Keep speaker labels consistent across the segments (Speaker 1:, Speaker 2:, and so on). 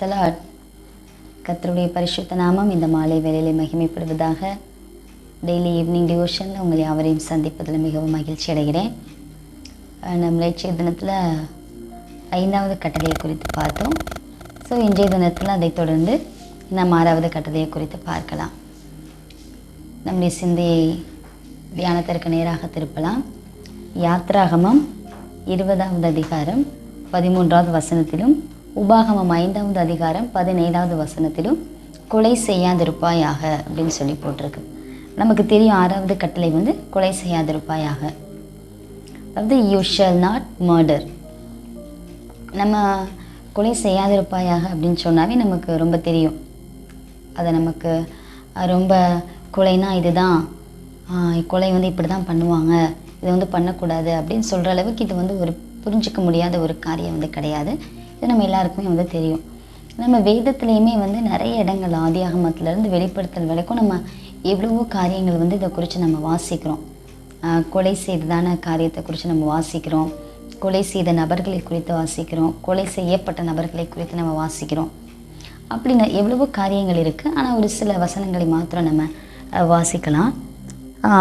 Speaker 1: த Lord. கர்த்தருடைய பரிசுத்த நாமம் இந்த மாலை வேளையிலே மகிமைப்படுவதாக. டெய்லி ஈவினிங் டிவோஷனில் உங்களை யாவரையும் சந்திப்பதில் மிகவும் மகிழ்ச்சி அடைகிறேன். நம்ம நேற்றைய தினத்தில் 5வது கட்டளையை குறித்து பார்த்தோம். ஸோ இன்றைய தினத்தில் அதை தொடர்ந்து நாம் 6வது கட்டளையை குறித்து பார்க்கலாம். நம்முடைய சிந்தையை தியானத்திற்கு நேராக திருப்பலாம். யாத்ராகமம் 20வது அதிகாரம் 13வது வசனத்திலும், உபாகமம் 5வது அதிகாரம் 17வது வசனத்திலும் கொலை செய்யாதிருப்பாயாக அப்படின்னு சொல்லி போட்டிருக்கு. நமக்கு தெரியும் 6வது கட்டளை கொலை செய்யாதிருப்பாயாக, அதாவது யூ ஷல் நாட் மர்டர். நம்ம கொலை செய்யாதிருப்பாயாக அப்படின்னு சொன்னாவே நமக்கு ரொம்ப தெரியும். அதை நமக்கு ரொம்ப கொலைனா இதுதான், கொலை இப்படி தான் பண்ணுவாங்க, இதை பண்ணக்கூடாது அப்படின்னு சொல்கிற அளவுக்கு இது ஒரு புரிஞ்சிக்க முடியாத ஒரு காரியம் கிடையாது. இது நம்ம எல்லாருக்குமே தெரியும். நம்ம வேதத்துலேயுமே நிறைய இடங்கள் ஆதியாகமத்திலேருந்து வெளிப்படுத்தல் வரைக்கும் நம்ம எவ்வளவோ காரியங்கள் இதை குறித்து நம்ம வாசிக்கிறோம். கொலை செய்ததான காரியத்தை குறித்து நம்ம வாசிக்கிறோம், கொலை செய்த நபர்களை குறித்து வாசிக்கிறோம், கொலை செய்யப்பட்ட நபர்களை குறித்து நம்ம வாசிக்கிறோம். அப்படின்னு எவ்வளவோ காரியங்கள் இருக்குது. ஆனால் ஒரு சில வசனங்களை மாத்திரம் நம்ம வாசிக்கலாம்.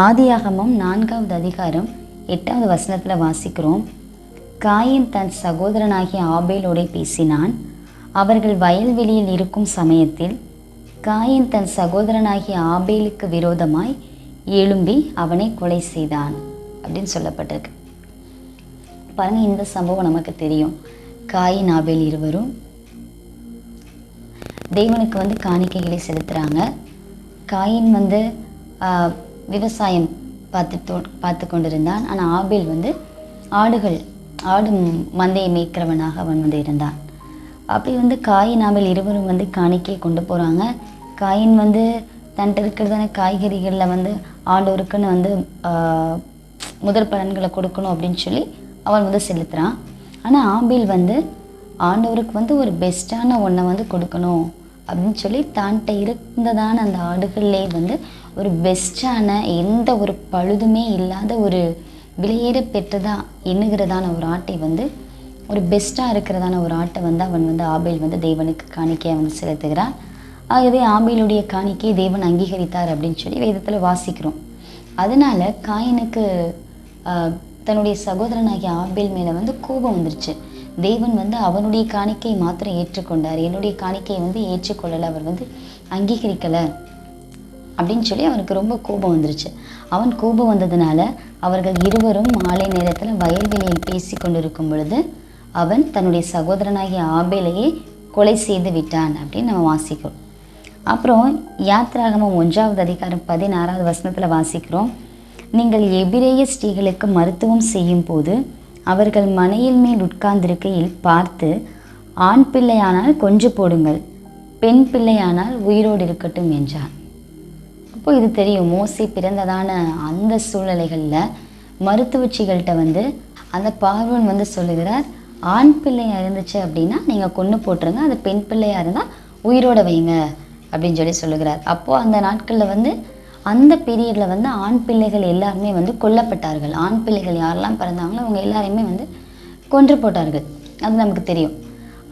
Speaker 1: ஆதியாகமம் 4வது அதிகாரம் 8வது வசனத்தில் வாசிக்கிறோம். காயின் தன் சகோதரனாகிய ஆபேலோடே பேசினான். அவர்கள் வயல்வெளியில் இருக்கும் சமயத்தில் காயின் தன் சகோதரனாகிய ஆபேலுக்கு விரோதமாய் எழும்பி அவனை கொலை செய்தான் அப்படின்னு சொல்லப்பட்டிருக்கு. பாருங்க, இந்த சம்பவம் நமக்கு தெரியும். காயின் ஆபேல் இருவரும் தேவனுக்கு காணிக்கைகளை செலுத்துகிறாங்க. காயின் விவசாயம் பார்த்து கொண்டிருந்தான். ஆனால் ஆபேல் ஆடு மந்தையை மேய்க்கிறவனாக அவன் இருந்தான். அப்படி காயின் ஆபேல் இருவரும் காணிக்கையை கொண்டு போகிறாங்க. காயின் தன்ட்டு இருக்கிறதான காய்கறிகளில் ஆண்டவருக்குன்னு முதல் பலன்களை கொடுக்கணும் அப்படின்னு சொல்லி அவன் செலுத்துகிறான். ஆனால் ஆபேல் ஆண்டவருக்கு ஒரு பெஸ்ட்டான ஒன்றை கொடுக்கணும் அப்படின்னு சொல்லி தான்கிட்ட இருந்ததான அந்த ஆடுகள்லே ஒரு பெஸ்ட்டான, எந்த ஒரு பழுதுமே இல்லாத, ஒரு விலையேற பெற்றதாக எண்ணுகிறதான ஒரு ஆட்டை ஒரு பெஸ்ட்டாக இருக்கிறதான ஒரு ஆட்டை அவன் ஆபேல் தேவனுக்கு காணிக்கையை செலுத்துகிறான். ஆகவே ஆபேலுடைய காணிக்கையை தேவன் அங்கீகரித்தார் அப்படின்னு சொல்லி வேதத்தில் வாசிக்கிறோம். அதனால் காயினுக்கு தன்னுடைய சகோதரனாகிய ஆபேல் மேலே கோபம் வந்துருச்சு. தேவன் அவனுடைய காணிக்கையை மாத்திரம் ஏற்றுக்கொண்டார், என்னுடைய காணிக்கையை ஏற்றுக்கொள்ளலை, அவர் அங்கீகரிக்கலை அப்படின்னு சொல்லி அவனுக்கு ரொம்ப கோபம் வந்துருச்சு. அவன் கோபம் வந்ததுனால அவர்கள் இருவரும் மாலை நேரத்தில் வயல்வெளியில் பேசி கொண்டிருக்கும் பொழுது அவன் தன்னுடைய சகோதரனாகிய ஆபேலையே கொலை செய்து விட்டான் அப்படின்னு நம்ம வாசிக்கிறோம். அப்புறம் யாத்ராகமம் 1வது அதிகாரம் 16வது வசனத்தில் வாசிக்கிறோம். நீங்கள் எபிரேய ஸ்திரீகளுக்கு மருத்துவம் செய்யும் போது அவர்கள் மனையில் மேல் உட்கார்ந்திருக்கையில் பார்த்து, ஆண் பிள்ளையானால் கொன்று போடுங்கள், பெண் பிள்ளையானால் உயிரோடு இருக்கட்டும் என்றான். அப்போ இது தெரியும், மோசே பிறந்ததான அந்த சூழ்நிலைகளில் மருத்துவச்சிகள்கிட்ட அந்த பார்வன் சொல்லுகிறார், ஆண் பிள்ளையாக இருந்துச்சு அப்படின்னா நீங்கள் கொன்று போட்டுருங்க, அது பெண் பிள்ளையாக இருந்தால் உயிரோட வைங்க அப்படின்னு சொல்லி சொல்லுகிறார். அப்போது அந்த நாட்களில் அந்த பீரியடில் ஆண் பிள்ளைகள் எல்லாருமே கொல்லப்பட்டார்கள். ஆண் பிள்ளைகள் யாரெல்லாம் பிறந்தாங்களோ அவங்க எல்லாரையுமே கொன்று போட்டார்கள். அது நமக்கு தெரியும்.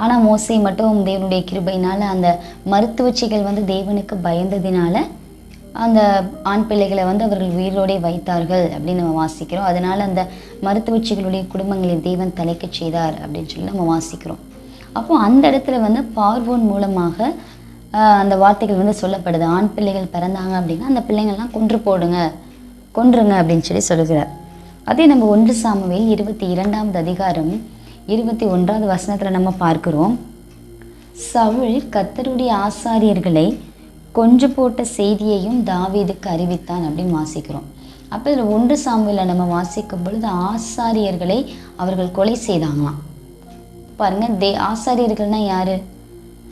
Speaker 1: ஆனால் மோசே மட்டும் தேவனுடைய கிருபையினால் அந்த மருத்துவச்சிகள் தேவனுக்கு பயந்ததினால அந்த ஆண் பிள்ளைகளை அவர்கள் உயிரோடே வைத்தார்கள் அப்படின்னு நம்ம வாசிக்கிறோம். அதனால் அந்த மருத்துவச்சிகளுடைய குடும்பங்களை தேவன் தலைக்க செய்தார் அப்படின்னு சொல்லி நம்ம வாசிக்கிறோம். அப்போது அந்த இடத்துல பார்வோன் மூலமாக அந்த வார்த்தைகள் சொல்லப்படுது. ஆண் பிள்ளைகள் பிறந்தாங்க அப்படின்னா அந்த பிள்ளைங்கள்லாம் கொன்றுங்க அப்படின்னு சொல்லி சொல்லுகிறார். அதே நம்ம 1 சாமுவேல் 22வது அதிகாரம் 21வது வசனத்தில் நம்ம பார்க்கிறோம். சவுல் கர்த்தருடைய ஆசாரியர்களை கொன்று போட்ட செய்தியையும் தாவீதுக்கு அறிவித்தான் அப்படின்னு வாசிக்கிறோம். அப்போ இதில் 1 சாமுவேலில் நம்ம வாசிக்கும் பொழுது ஆசாரியர்களை அவர்கள் கொலை செய்தாங்களாம். பாருங்க, ஆசாரியர்கள்னா யாரு?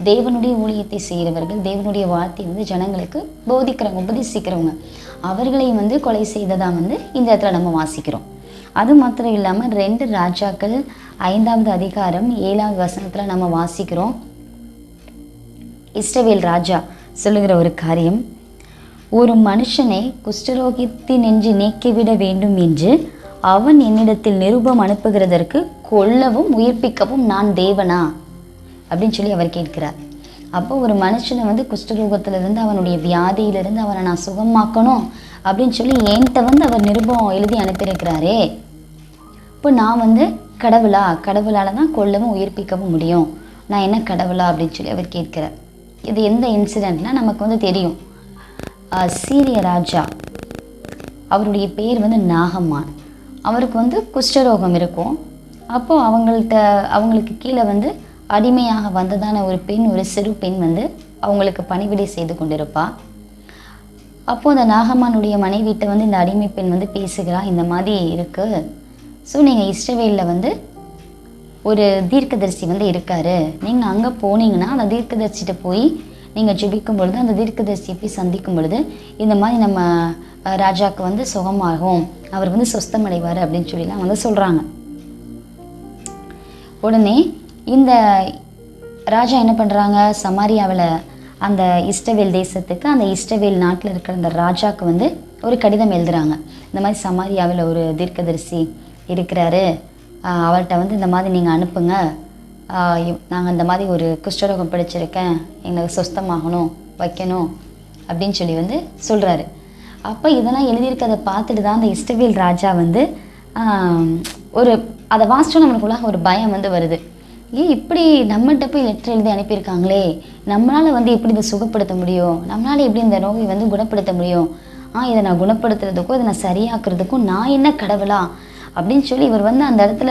Speaker 1: தேவனுடைய ஊழியத்தை செய்கிறவர்கள், தேவனுடைய வார்த்தை ஜனங்களுக்கு போதிக்கிறவங்க, உபதேசிக்கிறவங்க. அவர்களை கொலை செய்ததான் இந்த இடத்துல நம்ம வாசிக்கிறோம். அது மாத்திரம் இல்லாமல் 2 ராஜாக்கள் 5வது அதிகாரம் 7வது வசனத்தில் நம்ம வாசிக்கிறோம். இஸ்ரவேல் ராஜா சொல்லுகிற ஒரு காரியம், ஒரு மனுஷனை குஷ்டரோகத்தினின்று நீக்கிவிட வேண்டும் என்று அவன் என்னிடத்தில் நிருபம் அனுப்புகிறதற்கு கொல்லவும் உயிர்ப்பிக்கவும் நான் தேவனா அப்படின்னு சொல்லி அவர் கேட்கிறார். அப்போ ஒரு மனுஷனை வந்து குஷ்டரோகத்திலிருந்து அவனுடைய வியாதியிலிருந்து அவனை நான் சுகமாக்கணும் அப்படின்னு சொல்லி என்கிட்ட வந்து அவர் நிருபம் எழுதி அனுப்பியிருக்கிறாரே, இப்போ நான் வந்து கடவுளால் தான் கொல்லவும் உயிர்ப்பிக்கவும் முடியும், நான் என்ன கடவுளா அப்படின்னு சொல்லி அவர் கேட்கிறார். இது எந்த இன்சிடெண்ட்னா நமக்கு வந்து தெரியும். சீரிய ராஜா, அவருடைய பேர் வந்து நாகம்மான். அவருக்கு வந்து குஷ்டரோகம் இருக்கும். அப்போது அவங்களுக்கு கீழே வந்து அடிமையாக வந்ததான ஒரு சிறு பெண் வந்து அவங்களுக்கு பணிவிடை செய்து கொண்டிருப்பா. அப்போது அந்த நாகம்மானுடைய மனைவிட்ட வந்து இந்த அடிமை பெண் வந்து பேசுகிறா, இந்த மாதிரி இருக்குது, ஸோ நீங்கள் இஸ்ரவேலில் வந்து ஒரு தீர்க்கதரிசி வந்து இருக்காரு, நீங்கள் அங்கே போனீங்கன்னா அந்த தீர்க்கதரிசிட்ட போய் நீங்கள் ஜெபிக்கும் பொழுது அந்த தீர்க்கதரிசியை போய் சந்திக்கும் பொழுது இந்த மாதிரி நம்ம ராஜாவுக்கு வந்து சுகமாகும், அவர் வந்து சொஸ்தமடைவார் அப்படின்னு சொல்லிலாம் வந்து சொல்கிறாங்க. உடனே இந்த ராஜா என்ன பண்ணுறாங்க, சமாரியாவில் அந்த இஸ்ரவேல் தேசத்துக்கு, அந்த இஸ்ரவேல் நாட்டில் இருக்கிற அந்த ராஜாவுக்கு வந்து ஒரு கடிதம் எழுதுகிறாங்க. இந்த மாதிரி சமாரியாவில் ஒரு தீர்க்கதரிசி இருக்கிறாரு, அவர்கிட்ட வந்து இந்த மாதிரி நீங்கள் அனுப்புங்க, நாங்கள் இந்த மாதிரி ஒரு குஷ்டரோகம் பிடிச்சிருக்கேன், எங்களுக்கு சொஸ்தமாகணும் வைக்கணும் அப்படின்னு சொல்லி வந்து சொல்கிறாரு. அப்போ இதெல்லாம் எழுதியிருக்கிறத பார்த்துட்டு தான் அந்த இஸ்ரவேல் ராஜா வந்து அதை வாசிச்சோம் நம்மளுக்குள்ளாக ஒரு பயம் வந்து வருது. இப்படி நம்மகிட்ட போய் லெட்டர் எழுதி அனுப்பியிருக்காங்களே, நம்மளால் வந்து எப்படி இதை சுகப்படுத்த முடியும், நம்மளால் எப்படி இந்த நோயை வந்து குணப்படுத்த முடியும், இதை நான் குணப்படுத்துறதுக்கும் இதை நான் சரியாக்குறதுக்கும் நான் என்ன கடவுளா அப்படின்னு சொல்லி இவர் வந்து அந்த இடத்துல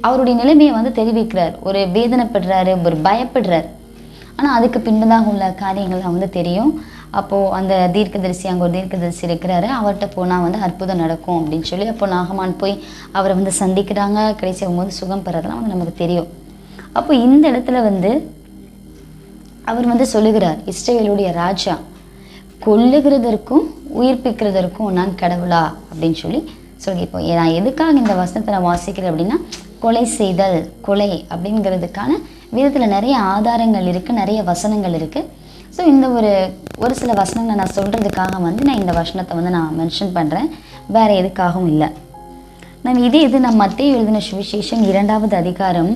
Speaker 1: அவருடைய நிலைமையை வந்து தெரிவிக்கிறார். ஒரு வேதனைப்படுறாரு, ஒரு பயப்படுறார். ஆனால் அதுக்கு பின்பதாக உள்ள காரியங்கள்லாம் வந்து தெரியும். அப்போது அந்த தீர்க்கதரிசி, அங்கே ஒரு தீர்க்கதரிசி இருக்கிறாரு, அவர்கிட்ட போனால் வந்து அற்புதம் நடக்கும் அப்படின்னு சொல்லி அப்போ நாகமான் போய் அவரை வந்து சந்திக்கிறாங்க. கடைசி ஆகும்போது சுகம் பெறதெல்லாம் வந்து நமக்கு தெரியும். அப்போ இந்த இடத்துல வந்து அவர் வந்து சொல்லுகிறார், இஸ்ரவேலுடைய ராஜா, கொல்லுகிறதற்கும் உயிர்ப்பிக்கிறதற்கும் நான் கடவுளா அப்படின்னு சொல்லி இப்போ நான் எதுக்காக இந்த வசனத்தை நான் வாசிக்கிறேன் அப்படின்னா, கொலை செய்தல், கொலை அப்படிங்கிறதுக்கான வேதத்தில் நிறைய ஆதாரங்கள் இருக்குது, நிறைய வசனங்கள் இருக்குது. ஸோ இந்த ஒரு சில வசனங்களை நான் சொல்கிறதுக்காக வந்து நான் இந்த வசனத்தை வந்து நான் மென்ஷன் பண்ணுறேன், வேறு எதுக்காகவும் இல்லை. நம்ம மத்தேயு எழுதின சுவிசேஷம் 2வது அதிகாரம்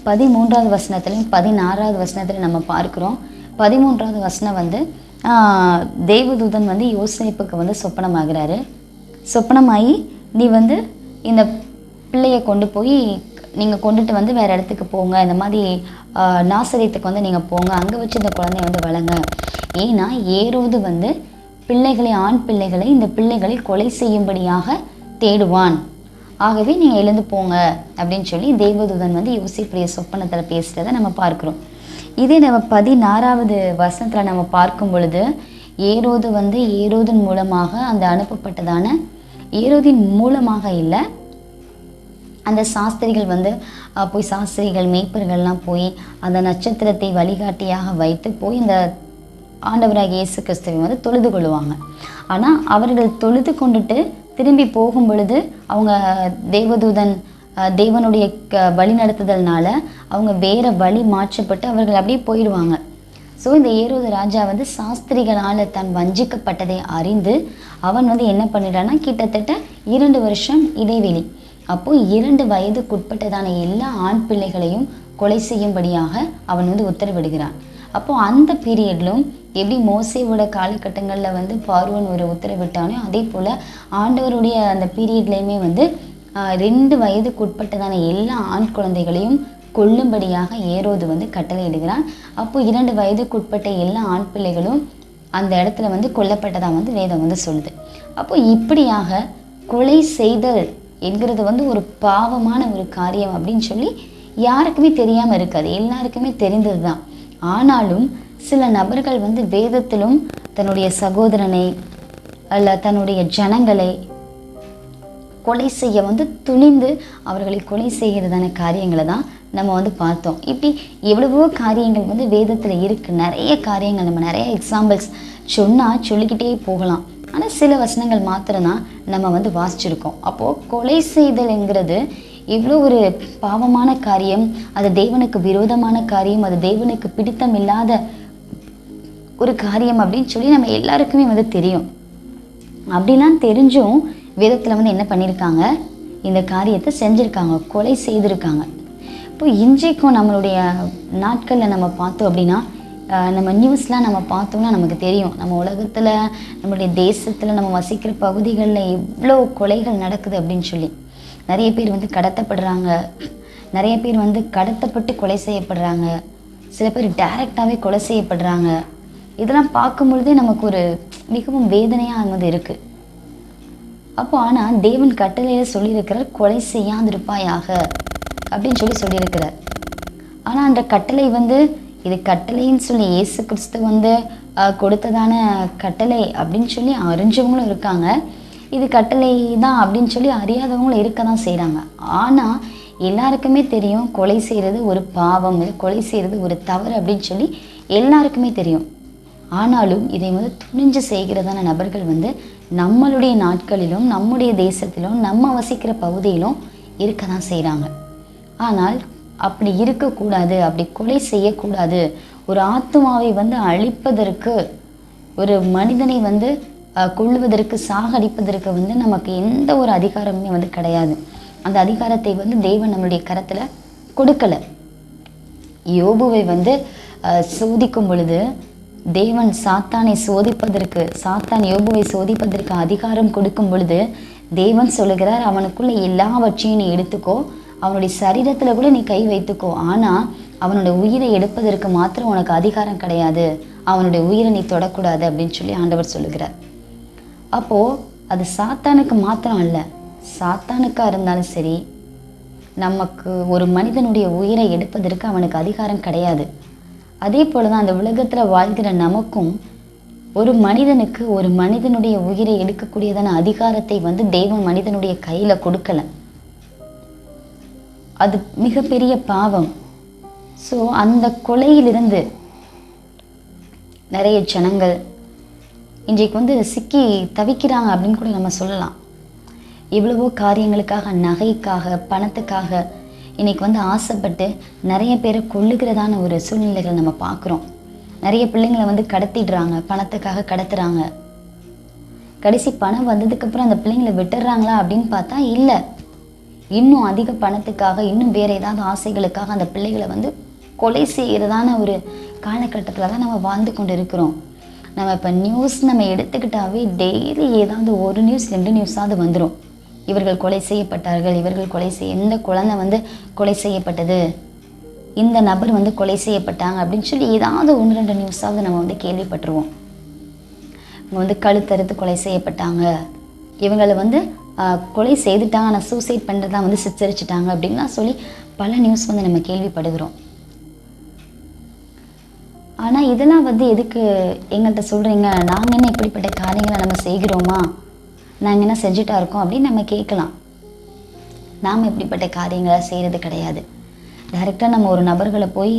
Speaker 1: 13வது வசனத்துலையும் 16வது வசனத்துலையும் நம்ம பார்க்குறோம். 13வது வசனம் வந்து தேவதூதன் வந்து யோசேப்புக்கு வந்து சொப்பனமாகிறாரு. சொப்பனமாகி நீ வந்து இந்த பிள்ளையை கொண்டு போய் நீங்கள் கொண்டுட்டு வந்து வேறு இடத்துக்கு போங்க, இந்த மாதிரி நாசரேத்துக்கு வந்து நீங்கள் போங்க, அங்கே வச்சு இந்த குழந்தைய வந்து வளங்க, ஏன்னா ஏரோது வந்து ஆண் பிள்ளைகளை இந்த பிள்ளைகளை கொலை செய்யும்படியாக தேடுவான், ஆகவே நீங்கள் எழுந்து போங்க அப்படின்னு சொல்லி தேவதூதன் வந்து யோசேப்புடைய சொப்பனத்தில் பேசுகிறத நம்ம பார்க்குறோம். இதே நம்ம 16வது வசனத்தில் நம்ம பார்க்கும் பொழுது ஏரோது வந்து ஏரோதின் மூலமாக அந்த அனுப்பப்பட்டதான, ஏரோதின் மூலமாக இல்லை, அந்த சாஸ்திரிகள் வந்து போய் சாஸ்திரிகள் மேய்ப்பர்கள்லாம் போய் அந்த நட்சத்திரத்தை வழிகாட்டியாக வைத்து போய் இந்த ஆண்டவராக இயேசு கிறிஸ்துவை வந்து தொழுது கொள்ளுவாங்க. ஆனால் அவர்கள் தொழுது கொண்டுட்டு திரும்பி போகும் பொழுது அவங்க தேவதூதன் தேவனுடைய வழி நடத்துதல்னால அவங்க வேறு வழி மாற்றப்பட்டு அவர்கள் அப்படியே போயிடுவாங்க. ஸோ இந்த ஏரோது ராஜா வந்து சாஸ்திரிகளால் தான் வஞ்சிக்கப்பட்டதை அறிந்து அவன் வந்து என்ன பண்ணிட்டான்னா, கிட்டத்தட்ட 2 வருஷம் இடைவெளி, அப்போது 2 வயதுக்குட்பட்டதான எல்லா ஆண் பிள்ளைகளையும் கொலை செய்யும்படியாக அவன் வந்து உத்தரவிடுகிறான். அப்போது அந்த பீரியட்லும் எப்படி மோசேவோட காலகட்டங்களில் வந்து பார்வோன் ஒரு உத்தரவிட்டானோ அதே போல் ஆண்டவருடைய அந்த பீரியட்லேயுமே வந்து 2 வயதுக்குட்பட்டதான எல்லா ஆண் குழந்தைகளையும் கொல்லும்படியாக ஏரோது வந்து கட்டளையிடுகிறான். அப்போ 2 வயதுக்குட்பட்ட எல்லா ஆண் பிள்ளைகளும் அந்த இடத்துல வந்து கொல்லப்பட்டதாக வந்து வேதம் வந்து சொல்லுது. அப்போ இப்படியாக கொலை செய்தல் என்கிறது வந்து ஒரு பாவமான ஒரு காரியம் அப்படின்னு சொல்லி யாருக்குமே தெரியாமல் இருக்காது, எல்லாருக்குமே தெரிந்தது தான். ஆனாலும் சில நபர்கள் வந்து வேதத்திலும் தன்னுடைய சகோதரனை அல்ல தன்னுடைய ஜனங்களை கொலை செய்ய வந்து துணிந்து அவர்களை கொலை செய்கிறதான காரியங்களை தான் நம்ம வந்து பார்த்தோம். இப்படி எவ்வளவோ காரியங்கள் வந்து வேதத்தில் இருக்குது, நிறைய காரியங்கள், நம்ம நிறைய எக்ஸாம்பிள்ஸ் சொல்லிக்கிட்டே போகலாம். ஆனால் சில வசனங்கள் மாத்திரம்தான் நம்ம வந்து வாசிச்சிருக்கோம். அப்போது கொலை செய்தல்ங்கிறது இவ்வளோ ஒரு பாவமான காரியம், அது தேவனுக்கு விரோதமான காரியம், அது தேவனுக்கு பிடித்தம் இல்லாத ஒரு காரியம் அப்படின்னு சொல்லி நம்ம எல்லாருக்குமே வந்து தெரியும். அப்படிலாம் தெரிஞ்சும் வேதத்தில் வந்து என்ன பண்ணியிருக்காங்க, இந்த காரியத்தை செஞ்சுருக்காங்க, கொலை செய்திருக்காங்க. இப்போ இன்றைக்கும் நம்மளுடைய நாட்களில் நம்ம பார்த்தோம் அப்படின்னா நம்ம நியூஸ்லாம் நம்ம பார்த்தோம்னா நமக்கு தெரியும், நம்ம உலகத்தில் நம்மளுடைய தேசத்தில் நம்ம வசிக்கிற பகுதிகளில் எவ்வளோ கொலைகள் நடக்குது அப்படின்னு சொல்லி. நிறைய பேர் வந்து கடத்தப்படுறாங்க, நிறைய பேர் வந்து கடத்தப்பட்டு கொலை செய்யப்படுறாங்க, சில பேர் டைரெக்டாகவே கொலை செய்யப்படுறாங்க. இதெல்லாம் பார்க்கும் பொழுதே நமக்கு ஒரு மிகவும் வேதனையாக வந்து இருக்குது. அப்போ ஆனால் தேவன் கட்டளையில் சொல்லியிருக்கிறார், கொலை செய்யாதிருப்பாயாக அப்படின்னு சொல்லியிருக்கிறார். ஆனால் அந்த கட்டளை வந்து இது கட்டளைன்னு சொல்லி இயேசு கிறிஸ்து வந்து கொடுத்ததான கட்டளை அப்படின்னு சொல்லி அறிஞ்சவங்களும் இருக்காங்க, இது கட்டளை தான் அப்படின்னு சொல்லி அறியாதவங்களும் இருக்க தான் செய்கிறாங்க. ஆனால் எல்லாருக்குமே தெரியும் கொலை செய்கிறது ஒரு பாவம், கொலை செய்கிறது ஒரு தவறு அப்படின்னு சொல்லி எல்லாருக்குமே தெரியும். ஆனாலும் இதை வந்து துணிஞ்சு செய்கிறதான நபர்கள் வந்து நம்மளுடைய நாட்களிலும் நம்முடைய தேசத்திலும் நம்ம வசிக்கிற பகுதியிலும் இருக்க தான் செய்கிறாங்க. ஆனால் அப்படி இருக்கக்கூடாது, அப்படி கொலை செய்யக்கூடாது. ஒரு ஆத்மாவை வந்து அழிப்பதற்கு, ஒரு மனிதனை வந்து கொல்லுவதற்கு, சாகடிப்பதற்கு வந்து நமக்கு எந்த ஒரு அதிகாரமுமே வந்து கிடையாது. அந்த அதிகாரத்தை வந்து தேவன் நம்மளுடைய கரத்தில் கொடுக்கலை. யோபுவை வந்து சோதிக்கும் பொழுது தேவன் சாத்தான் யோபுவை சோதிப்பதற்கு அதிகாரம் கொடுக்கும் பொழுது தேவன் சொல்லுகிறார், அவனுக்குள்ள எல்லாவற்றையும் நீ எடுத்துக்கோ, அவனுடைய சரீரத்தில் கூட நீ கை வைத்துக்கோ, ஆனால் அவனுடைய உயிரை எடுப்பதற்கு மாத்திரம் உனக்கு அதிகாரம் கிடையாது, அவனுடைய உயிரை நீ தொடக்கூடாது அப்படின்னு சொல்லி ஆண்டவர் சொல்லுகிறார். அப்போது அது சாத்தானுக்கு மாத்திரம் அல்ல, சாத்தானுக்காக இருந்தாலும் சரி, நமக்கு ஒரு மனிதனுடைய உயிரை எடுப்பதற்கு அவனுக்கு அதிகாரம் கிடையாது. அதே போல தான் அந்த உலகத்தில் வாழ்கிற நமக்கும் ஒரு மனிதனுக்கு ஒரு மனிதனுடைய உயிரை எடுக்கக்கூடியதான அதிகாரத்தை வந்து தேவன் மனிதனுடைய கையில் கொடுக்கலை. அது மிகப்பெரிய பாவம். ஸோ அந்த கொலையிலிருந்து நிறைய ஜனங்கள் இன்றைக்கு வந்து சிக்கி தவிக்கிறாங்க அப்படின்னு கூட நம்ம சொல்லலாம். எவ்வளவோ காரியங்களுக்காக, நகைக்காக, பணத்துக்காக இன்றைக்கி வந்து ஆசைப்பட்டு நிறைய பேரை கொல்லுகிறதான ஒரு சூழ்நிலைகளை நம்ம பார்க்குறோம். நிறைய பிள்ளைங்களை வந்து கடத்திடுறாங்க, பணத்துக்காக கடத்துகிறாங்க. கடைசி பணம் வந்ததுக்கப்புறம் அந்த பிள்ளைங்களை விட்டுடுறாங்களா அப்படின்னு பார்த்தா இல்லை, இன்னும் அதிக பணத்துக்காக, இன்னும் வேறு ஏதாவது ஆசைகளுக்காக அந்த பிள்ளைகளை வந்து கொலை செய்கிறதான ஒரு காலகட்டத்தில் தான் நம்ம வாழ்ந்து கொண்டு இருக்கிறோம். நம்ம இப்போ நியூஸ் நம்ம எடுத்துக்கிட்டாவே டெய்லி ஏதாவது ஒரு நியூஸ் 2 நியூஸாவது வந்துடும். இவர்கள் கொலை செய்யப்பட்டார்கள், இந்த குழந்தை வந்து கொலை செய்யப்பட்டது, இந்த நபர் வந்து கொலை செய்யப்பட்டாங்க அப்படின்னு சொல்லி ஏதாவது 1-2 நியூஸாவது நம்ம வந்து கேள்விப்பட்டுருவோம். இவங்க வந்து கழுத்தறுத்து கொலை செய்யப்பட்டாங்க, இவங்களை வந்து கொலை செய்துட்டாங்க, ஆனால் சூசைட் பண்ணுறதா வந்து சித்தரிச்சிட்டாங்க அப்படின்லாம் சொல்லி பல நியூஸ் வந்து நம்ம கேள்விப்படுகிறோம். ஆனால் இதெல்லாம் வந்து எதுக்கு எங்கள்கிட்ட சொல்கிறீங்க, நாங்கள் என்ன இப்படிப்பட்ட காரியங்களை நம்ம செய்கிறோமா, நாங்கள் என்ன செஞ்சுட்டா இருக்கோம் அப்படின்னு நம்ம கேட்கலாம். நாம் இப்படிப்பட்ட காரியங்களை செய்கிறது கிடையாது. டைரெக்டாக நம்ம ஒரு நபர்களை போய்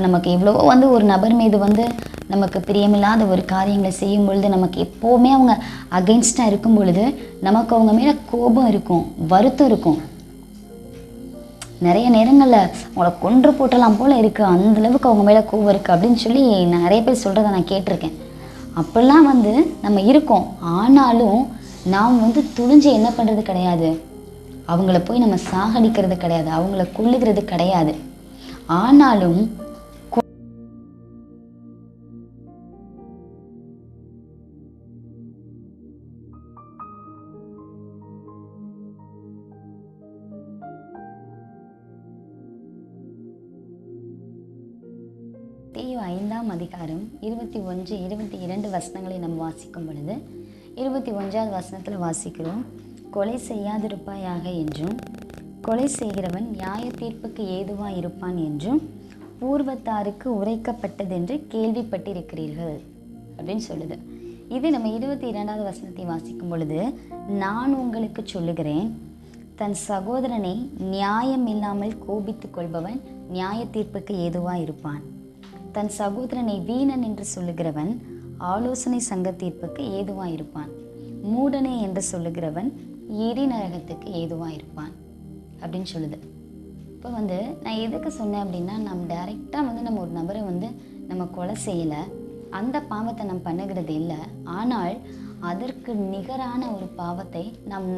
Speaker 1: நமக்கு எவ்வளவோ வந்து ஒரு நபர் மீது வந்து நமக்கு பிரியமில்லாத ஒரு காரியங்களை செய்யும் பொழுது, நமக்கு எப்போவுமே அவங்க அகெயின்ஸ்டாக இருக்கும் பொழுது நமக்கு அவங்க மேலே கோபம் இருக்கும், வருத்தம் இருக்கும். நிறைய நேரங்களில் அவங்கள கொன்று போட்டலாம் போல் இருக்குது, அந்தளவுக்கு அவங்க மேலே கோபம் இருக்குது அப்படின்னு சொல்லி நிறைய பேர் சொல்கிறத நான் கேட்டிருக்கேன். அப்படிலாம் வந்து நம்ம இருக்கோம். ஆனாலும் நாம் வந்து துணிஞ்சு என்ன பண்ணுறது கிடையாது, அவங்கள போய் நம்ம சாகடிக்கிறது கிடையாது, அவங்கள கொல்லுகிறது கிடையாது. ஆனாலும் மத்தேயு 5ஆம் அதிகாரம் 21, 22 வசனங்களை நம்ம வாசிக்கும் பொழுது 21வது வசனத்தில் வாசிக்கிறோம், கொலை செய்யாதிருப்பாயாக என்றும் கொலை செய்கிறவன் நியாய தீர்ப்புக்கு ஏதுவாக இருப்பான் என்றும் பூர்வத்தாருக்கு உரைக்கப்பட்டதென்று கேள்விப்பட்டிருக்கிறீர்கள் அப்படின்னு சொல்லுது. இது நம்ம 22வது வசனத்தை வாசிக்கும் பொழுது, நான் உங்களுக்கு சொல்லுகிறேன், தன் சகோதரனை நியாயம் இல்லாமல் கோபித்து கொள்பவன் நியாய தீர்ப்புக்கு ஏதுவாக இருப்பான். தன் சகோதரனை வீணன் என்று சொல்லுகிறவன் ஆலோசனை சங்க தீர்ப்புக்கு ஏதுவாக இருப்பான். மூடனே என்று சொல்லுகிறவன் எரி நரகத்துக்கு ஏதுவாக இருப்பான் அப்படின்னு சொல்லுது. இப்போ வந்து நான் எதுக்கு சொன்னேன் அப்படின்னா, நம்ம டைரெக்டாக வந்து நம்ம ஒரு நபரை வந்து நம்ம கொலை செய்யலை, அந்த பாவத்தை நம்ம பண்ணுகிறது இல்லை. ஆனால் அதற்கு நிகரான ஒரு பாவத்தை நம்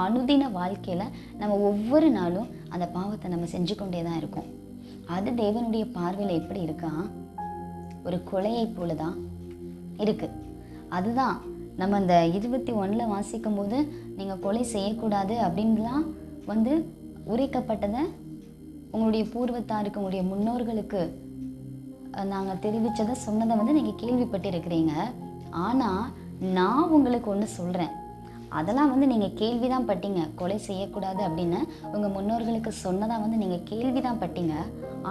Speaker 1: அனுதின வாழ்க்கையில் நம்ம ஒவ்வொரு நாளும் அந்த பாவத்தை நம்ம செஞ்சு கொண்டே தான் இருக்கோம். அது தேவனுடைய பார்வையில் எப்படி இருக்கா? ஒரு கொலையை போல தான் இருக்கு. அதுதான் நம்ம இந்த 21 வாசிக்கும் போது நீங்கள் கொலை செய்யக்கூடாது அப்படின்லாம் உரைக்கப்பட்டதை உங்களுடைய பூர்வத்தாருக்கு, உங்களுடைய முன்னோர்களுக்கு நாங்கள் தெரிவித்ததை சொன்னதை நீங்கள் கேள்விப்பட்டிருக்கிறீங்க. ஆனால் நான் உங்களுக்கு ஒன்று சொல்கிறேன், அதெல்லாம் நீங்கள் கேள்வி தான் பட்டீங்க. கொலை செய்யக்கூடாது அப்படின்னு உங்கள் முன்னோர்களுக்கு சொன்னதாக நீங்கள் கேள்வி தான் பட்டீங்க.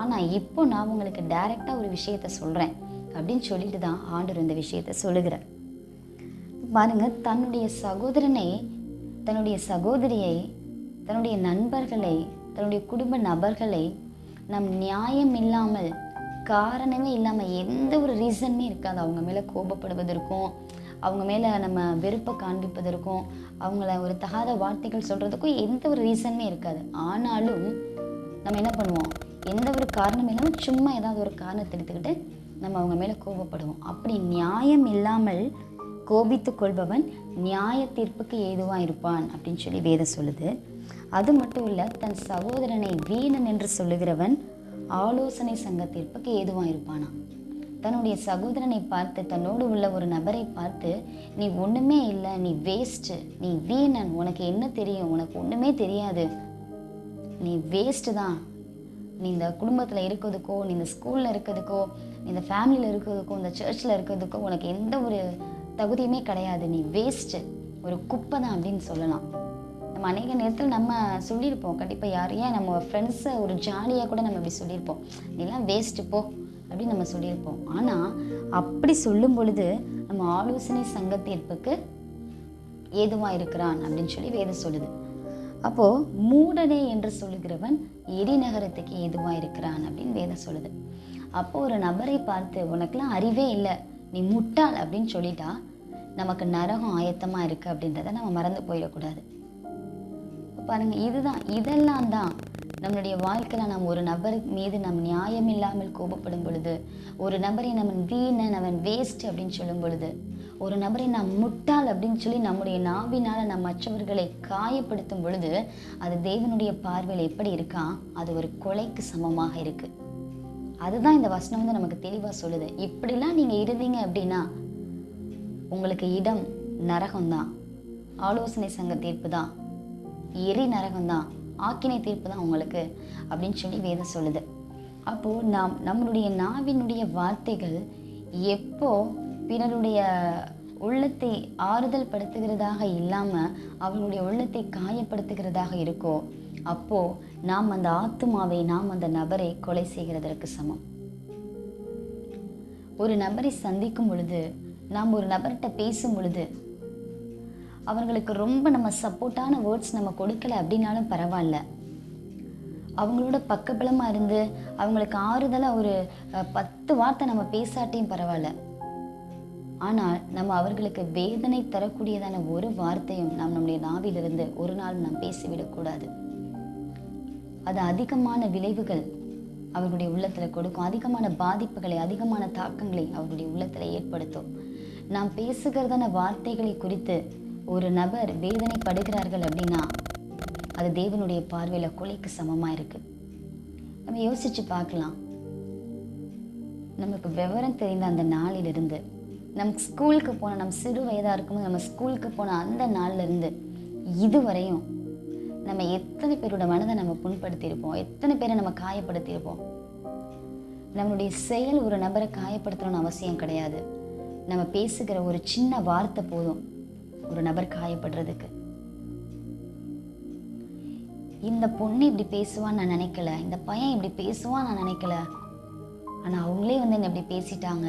Speaker 1: ஆனால் இப்போ நான் உங்களுக்கு டைரெக்டாக ஒரு விஷயத்த சொல்கிறேன் அப்படின்னு சொல்லிட்டு தான் ஆண்டவர் இந்த விஷயத்த சொல்லுகிறார். பாருங்க, தன்னுடைய சகோதரனை, தன்னுடைய சகோதரியை, தன்னுடைய நண்பர்களை, தன்னுடைய குடும்ப நபர்களை நம் நியாயம் இல்லாமல், காரணமே இல்லாமல், எந்த ஒரு ரீசனுமே இருக்காது அவங்க மேலே கோபப்படுவதற்கும், அவங்க மேலே நம்ம வெறுப்பை காண்பிப்பதற்கும், அவங்கள ஒரு தகாத வார்த்தைகள் சொல்கிறதுக்கும் எந்த ஒரு ரீசனுமே இருக்காது. ஆனாலும் நம்ம என்ன பண்ணுவோம்? எந்த ஒரு காரணம் இல்லாமல் சும்மா ஏதாவது ஒரு காரணத்தை எடுத்துக்கிட்டு நம்ம அவங்க மேலே கோபப்படுவோம். அப்படி நியாயம் இல்லாமல் கோபித்து கொள்பவன் நியாய தீர்ப்புக்கு ஏதுவாக இருப்பான் அப்படின்னு சொல்லி வேதம் சொல்லுது. அது மட்டும் இல்லை, தன் சகோதரனை வீணன் என்று சொல்லுகிறவன் ஆலோசனை சங்க தீர்ப்புக்கு ஏதுவாக இருப்பானா. தன்னுடைய சகோதரனை பார்த்து, தன்னோடு உள்ள ஒரு நபரை பார்த்து, நீ ஒன்றுமே இல்லை, நீ வேஸ்ட்டு, நீ வீணன், உனக்கு என்ன தெரியும், உனக்கு ஒன்றுமே தெரியாது, நீ வேஸ்ட்டு தான், நீ இந்த குடும்பத்தில் இருக்கிறதுக்கோ, நீ இந்த ஸ்கூலில் இருக்கிறதுக்கோ, நீ இந்த ஃபேமிலியில் இருக்கிறதுக்கோ, இந்த சர்ச்சில் இருக்கிறதுக்கோ உனக்கு எந்த ஒரு தகுதியுமே கிடையாது, நீ வேஸ்ட்டு, ஒரு குப்பை தான் அப்படின்னு சொல்லலாம். நம்ம அநேக நேரத்தில் நம்ம சொல்லியிருப்போம் கண்டிப்பாக. யாரையா நம்ம ஃப்ரெண்ட்ஸை ஒரு ஜாலியாக கூட நம்ம இப்படி சொல்லியிருப்போம், நீலாம் வேஸ்ட்டு போ அப்படின்னு நம்ம சொல்லியிருப்போம். ஆனால் அப்படி சொல்லும் பொழுது நம்ம ஆலோசனை சங்க தீர்ப்புக்கு ஏதுவாக இருக்கிறான் அப்படின்னு சொல்லி வேதம் சொல்லுது. அப்போது மூடனே என்று சொல்லுகிறவன் எரிநகரத்துக்கு ஏதுவாக இருக்கிறான் அப்படின்னு வேதம் சொல்லுது. அப்போது ஒரு நபரை பார்த்து, உனக்கெல்லாம் அறிவே இல்லை, நீ முட்டாள் அப்படின்னு சொல்லிட்டா நமக்கு நரகம் ஆயத்தமாக இருக்குது அப்படின்றத நம்ம மறந்து போயிடக்கூடாது. பாருங்கள், இதெல்லாம் தான் நம்மளுடைய வாழ்க்கையில் நம்ம ஒரு நபர் மீது நம் நியாயம் இல்லாமல் கோபப்படும் பொழுது, ஒரு நபரை நம்ம வீணன், அவன் வேஸ்ட் அப்படின்னு சொல்லும் பொழுது, ஒரு நபரை நாம் முட்டாள் அப்படின்னு சொல்லி நம்முடைய நாவினால் நம் மற்றவர்களை காயப்படுத்தும் பொழுது, அது தேவனுடைய பார்வையில் எப்படி இருக்கா? அது ஒரு கொலைக்கு சமமாக இருக்கு. அதுதான் இந்த வசனம் நமக்கு தெளிவாக சொல்லுது. இப்படிலாம் நீங்கள் இருந்தீங்க அப்படின்னா உங்களுக்கு இடம் நரகம்தான், ஆலோசனை சங்க தீர்ப்பு தான், எரி நரகம்தான், ஆக்கினை தீர்ப்பு தான் உங்களுக்கு அப்படின்னு சொல்லி வேதம் சொல்லுது. அப்போது நம்மளுடைய நாவினுடைய வார்த்தைகள் எப்போ பிறருடைய உள்ளத்தை ஆறுதல் படுத்துகிறதாக இல்லாமல் அவர்களுடைய உள்ளத்தை காயப்படுத்துகிறதாக இருக்கோ, அப்போது நாம் அந்த ஆத்துமாவை, நாம் அந்த நபரை கொலை செய்கிறதற்கு சமம். ஒரு நபரை சந்திக்கும் பொழுது, நாம் ஒரு நபர்கிட்ட பேசும் பொழுது, அவங்களுக்கு ரொம்ப நம்ம சப்போர்ட்டான வேர்ட்ஸ் நம்ம கொடுக்கல அப்படின்னாலும் பரவாயில்ல, அவங்களோட பக்கபலமாக இருந்து அவங்களுக்கு ஆறுதலாக ஒரு 10 வார்த்தை நம்ம பேசாட்டியும் பரவாயில்ல. ஆனால் நம்ம அவர்களுக்கு வேதனை தரக்கூடியதான ஒரு வார்த்தையும் நம்முடைய நாவிலிருந்து ஒரு நாள் நாம் பேசிவிடக்கூடாது. அது அதிகமான விளைவுகள் அவர்களுடைய உள்ளத்தில் கொடுக்கும், அதிகமான பாதிப்புகளை, அதிகமான தாக்கங்களை அவர்களுடைய உள்ளத்தில் ஏற்படுத்தும். நாம் பேசுகிறதான வார்த்தைகளை குறித்து ஒரு நபர் வேதனைப்படுகிறார்கள் அப்படின்னா அது தேவனுடைய பார்வையில் கொலைக்கு சமமாக இருக்குது. நம்ம யோசித்து பார்க்கலாம். நமக்கு விவரம் தெரிந்த அந்த நாளிலிருந்து, நம்ம ஸ்கூலுக்கு போன, நம்ம சிறு வயதாக இருக்கும்போது நம்ம ஸ்கூலுக்கு போன அந்த நாள்லேருந்து இதுவரையும் நம்ம எத்தனை பேரோட மனதை நம்ம புண்படுத்தியிருப்போம், எத்தனை பேரை நம்ம காயப்படுத்தியிருப்போம். நம்மளுடைய செயல் ஒரு நபரை காயப்படுத்தணும்னு அவசியம் கிடையாது. நம்ம பேசுகிற ஒரு சின்ன வார்த்தை போதும் ஒரு நபர் காயப்படுறதுக்கு. இந்த பொண்ணு இப்படி பேசுவான்னு நான் நினைக்கல, இந்த பையன் இப்படி பேசுவான்னு நான் நினைக்கல, ஆனால் அவங்களே என்னை இப்படி பேசிட்டாங்க,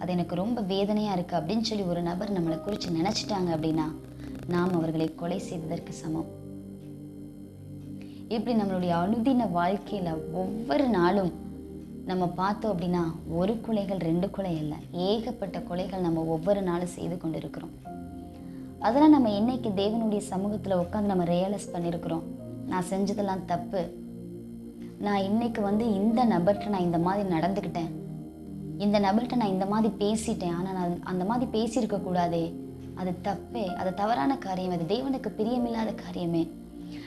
Speaker 1: அது எனக்கு ரொம்ப வேதனையாக இருக்குது அப்படின்னு சொல்லி ஒரு நபர் நம்மளை குறித்து நினச்சிட்டாங்க அப்படின்னா நாம் அவர்களை கொலை செய்ததற்கு சமம். இப்படி நம்மளுடைய அனுதின வாழ்க்கையில் ஒவ்வொரு நாளும் நம்ம பார்த்தோம் அப்படின்னா ஒரு கொலைகள் 2 கொலை இல்லை, ஏகப்பட்ட கொலைகள் நம்ம ஒவ்வொரு நாளும் செய்து கொண்டு இருக்கிறோம். அதெல்லாம் நம்ம என்னைக்கு தேவனுடைய சமூகத்தில் உட்காந்து நம்ம ரியலைஸ் பண்ணியிருக்கிறோம், நான் செஞ்சதெல்லாம் தப்பு, நான் இன்னைக்கு இந்த நபர்கிட்ட நான் இந்த மாதிரி நடந்துக்கிட்டேன், இந்த நபர்கிட்ட நான் இந்த மாதிரி பேசிட்டேன், ஆனால் நான் அந்த மாதிரி பேசியிருக்க கூடாதே, அது தப்பே, அது தவறான காரியம், அது தேவனுக்கு பிரியமில்லாத காரியமே,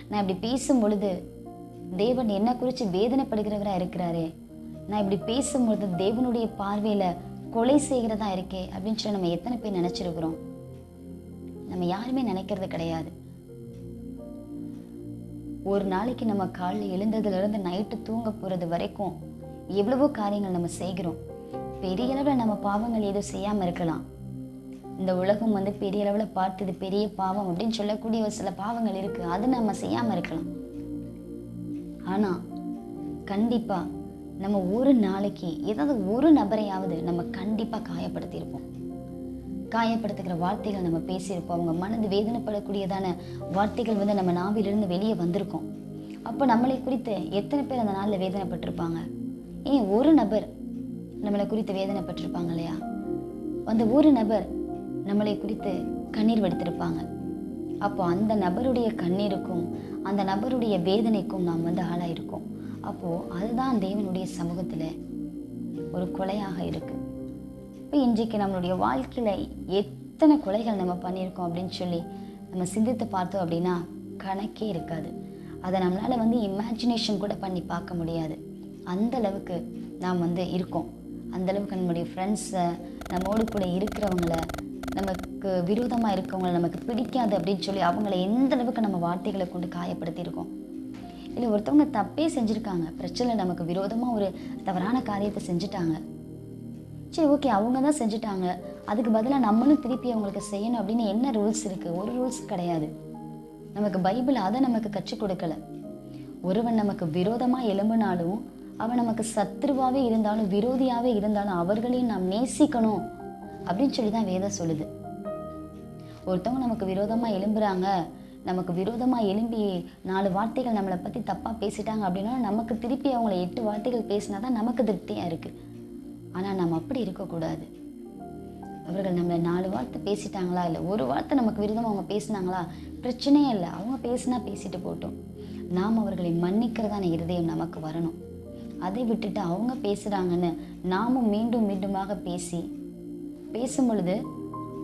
Speaker 1: நான் இப்படி பேசும் பொழுது தேவன் என்ன குறித்து வேதனைப்படுகிறவரா இருக்கிறாரே, நான் இப்படி பேசும்பொழுது தேவனுடைய பார்வையில் கொலை செய்கிறதா இருக்கே அப்படின்னு சொல்லி நம்ம எத்தனை பேர் நினச்சிருக்கிறோம்? நம்ம யாருமே நினைக்கிறது கிடையாது. ஒரு நாளைக்கு நம்ம காலையில் எழுந்ததுலேருந்து நைட்டு தூங்க போகிறது வரைக்கும் எவ்வளவோ காரியங்கள் நம்ம செய்கிறோம். பெரிய அளவில் நம்ம பாவங்கள் ஏதோ செய்யாமல் இருக்கலாம். இந்த உலகம் பெரிய அளவில் பார்த்து இது பெரிய பாவம் அப்படின்னு சொல்லக்கூடிய ஒரு சில பாவங்கள் இருக்குது, அது நம்ம செய்யாமல் இருக்கலாம். ஆனால் கண்டிப்பாக நம்ம ஒரு நாளைக்கு ஏதாவது ஒரு நபரையாவது நம்ம கண்டிப்பாக காயப்படுத்தியிருப்போம். காயப்படுத்துகிற வார்த்தைகள் நம்ம பேசியிருப்போம். அவங்க மனது வேதனைப்படக்கூடியதான வார்த்தைகள் நம்ம நாவிலிருந்து வெளியே வந்திருக்கோம். அப்போ நம்மளை குறித்து எத்தனை பேர் அந்த நாளில் வேதனைப்பட்டிருப்பாங்க? ஏன் ஒரு நபர் நம்மளை குறித்து வேதனைப்பட்டிருப்பாங்க இல்லையா? அந்த ஒரு நபர் நம்மளை குறித்து கண்ணீர் வடித்திருப்பாங்க. அப்போ அந்த நபருடைய கண்ணீருக்கும் அந்த நபருடைய வேதனைக்கும் நாம் ஆளாயிருக்கோம். அப்போது அதுதான் தேவனுடைய சமூகத்தில் ஒரு கொலையாக இருக்குது. இப்போ இன்றைக்கு நம்மளுடைய வாழ்க்கையில் எத்தனை கொலைகள் நம்ம பண்ணியிருக்கோம் அப்படின்னு சொல்லி நம்ம சிந்தித்து பார்த்தோம் அப்படின்னா கணக்கே இருக்காது. அதை நம்மளால் இமேஜினேஷன் கூட பண்ணி பார்க்க முடியாது. அந்தளவுக்கு நாம் இருக்கோம். அந்தளவுக்கு நம்முடைய ஃப்ரெண்ட்ஸை, நம்மோடு கூட இருக்கிறவங்கள, நமக்கு விரோதமாக இருக்கவங்களை, நமக்கு பிடிக்காது அப்படின்னு சொல்லி அவங்கள எந்த அளவுக்கு நம்ம வார்த்தைகளை கொண்டு காயப்படுத்தியிருக்கோம். இல்லை ஒருத்தவங்க தப்பே செஞ்சுருக்காங்க, பிரச்சனை நமக்கு விரோதமாக ஒரு தவறான காரியத்தை செஞ்சுட்டாங்க. சரி, ஓகே, அவங்க தான் செஞ்சுட்டாங்க, அதுக்கு பதிலாக நம்மளும் திருப்பி அவங்களுக்கு செய்யணும் அப்படின்னு என்ன ரூல்ஸ் இருக்குது? ஒரு ரூல்ஸ் கிடையாது. நமக்கு பைபிள் அதை நமக்கு கற்றுக் கொடுக்கல. ஒருவன் நமக்கு விரோதமாக எழும்பினாலும், அவன் நமக்கு சத்ருவாகவே இருந்தாலும், விரோதியாகவே இருந்தாலும், அவர்களையும் நாம் நேசிக்கணும் அப்படின்னு சொல்லி தான் வேதம் சொல்லுது. ஒருத்தவங்க நமக்கு விரோதமாக எழும்புறாங்க, நமக்கு விரோதமாக எழும்பி 4 வார்த்தைகள் நம்மளை பற்றி தப்பாக பேசிட்டாங்க அப்படின்னா நமக்கு திருப்பி அவங்கள 8 வார்த்தைகள் பேசினா தான் நமக்கு திருப்தியாக இருக்குது. ஆனால் நம்ம அப்படி இருக்கக்கூடாது. அவர்கள் நம்மளை 4 வார்த்தை பேசிட்டாங்களா, இல்லை ஒரு வார்த்தை நமக்கு விரோதமாக அவங்க பேசினாங்களா, பிரச்சனையே இல்லை, அவங்க பேசினா பேசிட்டு போட்டோம். நாம் அவர்களை மன்னிக்கிறதான இருதயம் நமக்கு வரணும். அதை விட்டுட்டு அவங்க பேசுகிறாங்கன்னு நாமும் மீண்டும் மீண்டுமாக பேசும் பொழுது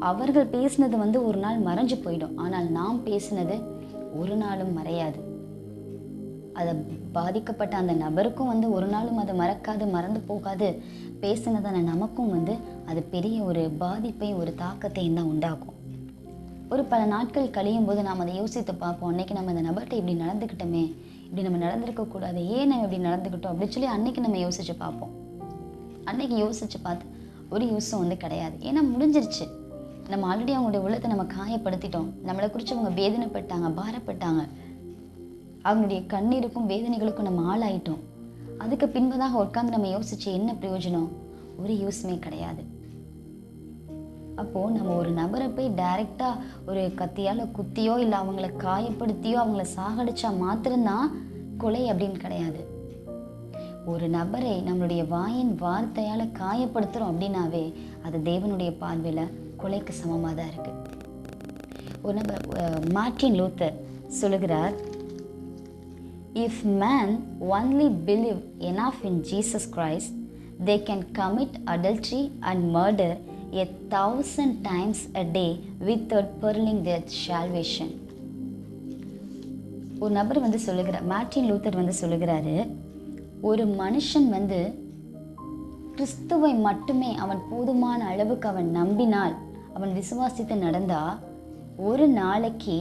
Speaker 1: அவர்கள் பேசினது ஒரு நாள் மறைஞ்சு போயிடும். ஆனால் நாம் பேசினது ஒரு நாளும் மறையாது. அதை பாதிக்கப்பட்ட அந்த நபருக்கும் ஒரு நாளும் அதை மறக்காது, மறந்து போகாது. பேசினதான நமக்கும் அது பெரிய ஒரு பாதிப்பை, ஒரு தாக்கத்தையும் தான் உண்டாக்கும். ஒரு பல நாட்கள் கழியும் போது நாம் அதை யோசித்து பார்ப்போம். அன்னைக்கு நம்ம இந்த நபர்கிட்ட இப்படி நடந்துக்கிட்டோமே, இப்படி நம்ம நடந்திருக்கக்கூடாது, ஏன் நம்ம இப்படி நடந்துக்கிட்டோம் அப்படின்னு சொல்லி அன்னைக்கு நம்ம யோசித்து பார்ப்போம். அன்னைக்கு யோசித்து பார்த்து ஒரு யூஸும் கிடையாது. ஏன்னா முடிஞ்சிருச்சு. நம்ம ஆல்ரெடி அவங்களுடைய உள்ளத்தை நம்ம காயப்படுத்திட்டோம். நம்மளை குறித்து அவங்க வேதனைப்பட்டாங்க, பாரப்பட்டாங்க. அவங்களுடைய கண்ணீருக்கும் வேதனைகளுக்கும் நம்ம ஆளாயிட்டோம். அதுக்கு பின்பதாக உட்காந்து நம்ம யோசிச்சு என்ன பிரயோஜனம்? ஒரு யூஸுமே கிடையாது. அப்போது நம்ம ஒரு நபரை போய் டைரெக்டாக ஒரு கத்தியால் குத்தியோ இல்லை அவங்கள காயப்படுத்தியோ அவங்கள சாகடிச்சா மாத்திரம்தான் கொலை அப்படின்னு கிடையாது. ஒரு நபரை நம்மளுடைய வாயின் வார்த்தையால் காயப்படுத்துகிறோம் அப்படின்னாவே அது தேவனுடைய பார்வையில் கொலைக்கு சமமாக தான் இருக்குது. ஒரு நபர் மார்ட்டின் லூத்தர் சொல்லுகிறார், if man only believe enough in Jesus Christ, they can commit adultery and murder 1,000 times a day without pearling their salvation. ஒரு நபர் சொல்லுகிறார், மார்ட்டின் லூத்தர் சொல்லுகிறாரு, ஒரு மனுஷன் கிறிஸ்துவை மட்டுமே அவன் போதுமான அளவுக்கு அவன் நம்பினால், அவன் விசுவாசித்து நடந்தா, ஒரு நாளைக்கு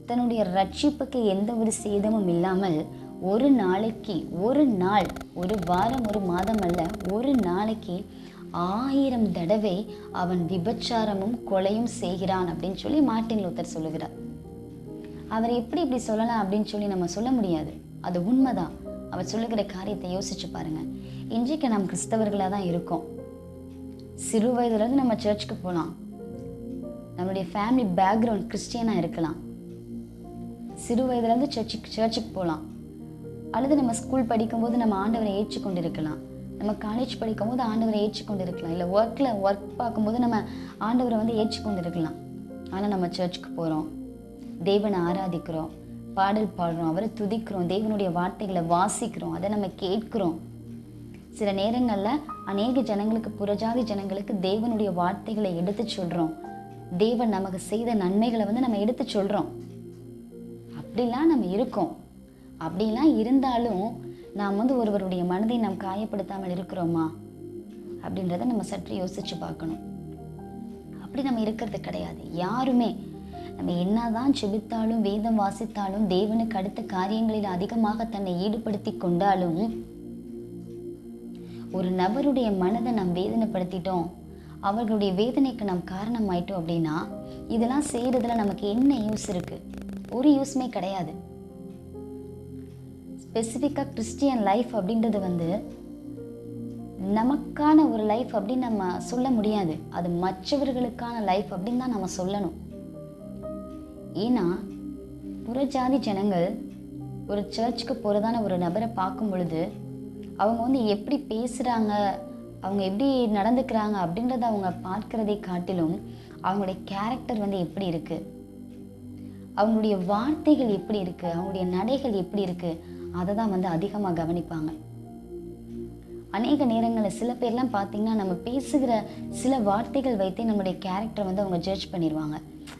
Speaker 1: தன்னுடைய ரட்சிப்புக்கு எந்த ஒரு சேதமும் இல்லாமல் ஒரு நாளைக்கு, ஒரு நாள், ஒரு வாரம், ஒரு மாதம் அல்ல, ஒரு நாளைக்கு 1000 தடவை அவன் விபச்சாரமும் கொலையும் செய்கிறான் அப்படின்னு சொல்லி மார்ட்டின் லூத்தர் சொல்லுகிறார். அவர் எப்படி இப்படி சொல்லலாம் அப்படின்னு சொல்லி நம்ம சொல்ல முடியாது. அது உண்மைதான். அவர் சொல்லுகிற காரியத்தை யோசிச்சு பாருங்க. இன்றைக்கு நாம் கிறிஸ்தவர்களாக தான் இருக்கோம். சிறு வயதுலேருந்து நம்ம சர்ச்சுக்கு போகலாம். நம்மளுடைய ஃபேமிலி பேக்ரவுண்ட் கிறிஸ்டியனாக இருக்கலாம். சிறு வயதுலேருந்து சர்ச்சுக்கு போகலாம். அல்லது நம்ம ஸ்கூல் படிக்கும்போது நம்ம ஆண்டவரை ஏற்றுக்கொண்டு இருக்கலாம். நம்ம காலேஜ் படிக்கும்போது ஆண்டவரை ஏற்றுக்கொண்டு இருக்கலாம். இல்லை ஒர்க் பார்க்கும்போது நம்ம ஆண்டவரை ஏற்றுக்கொண்டு இருக்கலாம். ஆனால் நம்ம சர்ச்சுக்கு போகிறோம், தேவனை ஆராதிக்கிறோம், பாடல் பாடுறோம், அவரை துதிக்கிறோம், தேவனுடைய வார்த்தைகளை வாசிக்கிறோம், அதை நம்ம கேட்கிறோம். சில நேரங்களில் அநேக ஜனங்களுக்கு, புறஜாதி ஜனங்களுக்கு தேவனுடைய வார்த்தைகளை எடுத்து சொல்கிறோம். தேவன் நமக்கு செய்த நன்மைகளை நம்ம எடுத்து சொல்கிறோம். அப்படிலாம் நம்ம இருக்கோம். அப்படிலாம் இருந்தாலும் நாம் வந்து ஒருவருடைய மனதை நாம் காயப்படுத்தாமல் இருக்கிறோமா அப்படின்றத நம்ம சற்று யோசிச்சு பார்க்கணும். அப்படி நம்ம இருக்கிறது கிடையாது. யாருமே நம்ம என்னதான் செபித்தாலும் வேதம் வாசித்தாலும் தேவனுக்கு அடுத்த காரியங்களில் அதிகமாக தன்னை ஈடுபடுத்தி கொண்டாலும் ஒரு நபருடைய மனதை நாம் வேதனைப்படுத்திட்டோம், அவர்களுடைய வேதனைக்கு நாம் காரணமாயிட்டோம் அப்படின்னா இதெல்லாம் செய்யறதுல நமக்கு என்ன யூஸ் இருக்கு? ஒரு யூஸ்மே கிடையாது. ஸ்பெசிஃபிக்காக கிறிஸ்டியன் லைஃப் அப்படின்றது வந்து நமக்கான ஒரு லைஃப் அப்படின்னு நம்ம சொல்ல முடியாது. அது மற்றவர்களுக்கான லைஃப் அப்படின்னு தான் நம்ம சொல்லணும். ஏன்னா புறஜாதி ஜனங்கள் ஒரு சர்ச்சுக்கு போகிறதான ஒரு நபரை பார்க்கும் பொழுது அவங்க வந்து எப்படி பேசுகிறாங்க, அவங்க எப்படி நடந்துக்கிறாங்க அப்படின்றத அவங்க பார்க்கிறதை காட்டிலும் அவங்களுடைய கேரக்டர் வந்து எப்படி இருக்குது, அவங்களுடைய வார்த்தைகள் எப்படி இருக்குது, அவங்களுடைய நடைகள் எப்படி இருக்குது, அதை தான் வந்து அதிகமாக கவனிப்பாங்க. அநேக நேரங்களில் சில பேர்லாம் பார்த்தீங்கன்னா நம்ம பேசுகிற சில வார்த்தைகள் வைத்தே நம்மளுடைய கேரக்டரை வந்து அவங்க ஜட்ஜ் பண்ணிடுவாங்க.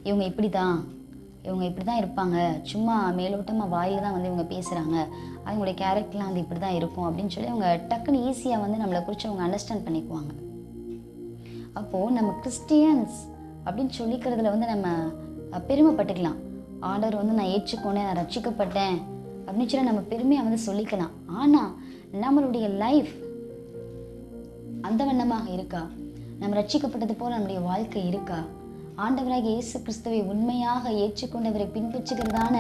Speaker 1: இவங்க இப்படி தான் இருப்பாங்க, சும்மா மேலோட்டமாக வாயில் தான் வந்து இவங்க பேசுகிறாங்க, அவங்களுடைய கேரக்டர்லாம் வந்து இப்படி தான் இருக்கும் அப்படின்னு சொல்லி அவங்க டக்குன்னு ஈஸியாக வந்து நம்மளை குறித்து அவங்க அண்டர்ஸ்டாண்ட் பண்ணிக்குவாங்க. அப்போது நம்ம கிறிஸ்டியன்ஸ் அப்படின்னு சொல்லிக்கிறதுல வந்து நம்ம பெருமைப்பட்டுக்கலாம். ஆண்டவர் வந்து நான் ஏற்றுக்கொண்டேன், நான் ரட்சிக்கப்பட்டேன் அப்படின்னு சொல்லி நம்ம பெருமையாக வந்து சொல்லிக்கலாம். ஆனால் நம்மளுடைய லைஃப் அந்த வண்ணமாக இருக்கா? நம்ம ரட்சிக்கப்பட்டது போல நம்முடைய வாழ்க்கை இருக்கா? ஆண்டவராக இயேசு கிறிஸ்துவை உண்மையாக ஏற்றுக்கொண்டவரை பின்பற்றுகிறதான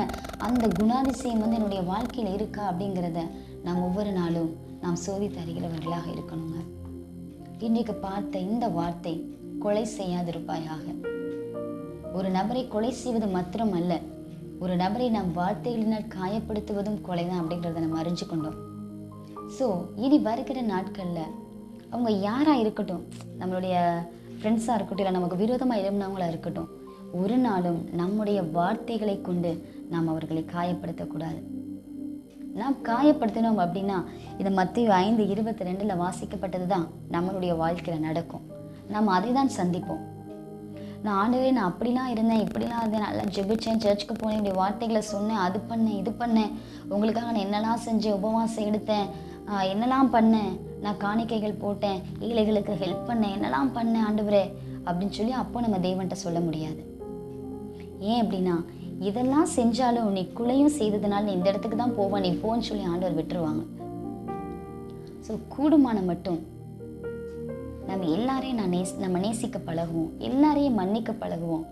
Speaker 1: அந்த குணாதிசயம் வந்து என்னுடைய வாழ்க்கையில் இருக்கா அப்படிங்கிறத நாம் ஒவ்வொரு நாளும் நாம் சோதித்து அறிகிறவர்களாக இருக்கணுங்க. இன்றைக்கு பார்த்த இந்த வார்த்தை, கொலை செய்யாதிருப்பாயாக. ஒரு நபரை கொலை செய்வது மாத்திரம் அல்ல, ஒரு நபரை நாம் வார்த்தைகளினால் காயப்படுத்துவதும் கொலை தான் அப்படிங்கிறத நம்ம அறிஞ்சு கொண்டோம். ஸோ இனி வருகிற நாட்களில் அவங்க யாராக இருக்கட்டும், நம்மளுடைய ஃப்ரெண்ட்ஸாக இருக்கட்டும், இல்லை நமக்கு விரோதமாக எழுப்பினவங்களாக இருக்கட்டும், ஒரு நாளும் நம்முடைய வார்த்தைகளை கொண்டு நாம் அவர்களை காயப்படுத்தக்கூடாது. நாம் காயப்படுத்தினோம் அப்படின்னா இது மத்தேயு 5:22 வாசிக்கப்பட்டது தான் நம்மளுடைய வாழ்க்கையில் நடக்கும். நாம் அதை தான் சந்திப்போம். நான் ஆண்டவரே நான் அப்படிலாம் இருந்தேன், இப்படிலாம் இருந்தேன், நல்லா ஜெபிச்சேன், சர்ச்சுக்கு போனேன், இப்படி வார்த்தைகளை சொன்னேன், அது பண்ணேன், இது பண்ணேன், உங்களுக்காக நான் என்னெல்லாம் செஞ்சேன், உபவாசம் எடுத்தேன், என்னெல்லாம் பண்ணேன், நான் காணிக்கைகள் போட்டேன், ஏழைகளுக்கு ஹெல்ப் பண்ணேன், என்னெல்லாம் பண்ணேன் ஆண்டவரே அப்படின்னு சொல்லி அப்போ நம்ம தேவன்கிட்ட சொல்ல முடியாது. ஏன் அப்படின்னா இதெல்லாம் செஞ்சாலும் நீ குலையும் செய்ததுனால நீ இந்த இடத்துக்கு தான் போவேன், நீ போன்னு சொல்லி ஆண்டவர் விட்டுருவாங்க. ஸோ கூடுமான மட்டும் நம்ம எல்லாரையும் நம்ம நேசிக்க பழகுவோம், எல்லாரையும் மன்னிக்க பழகுவோம்.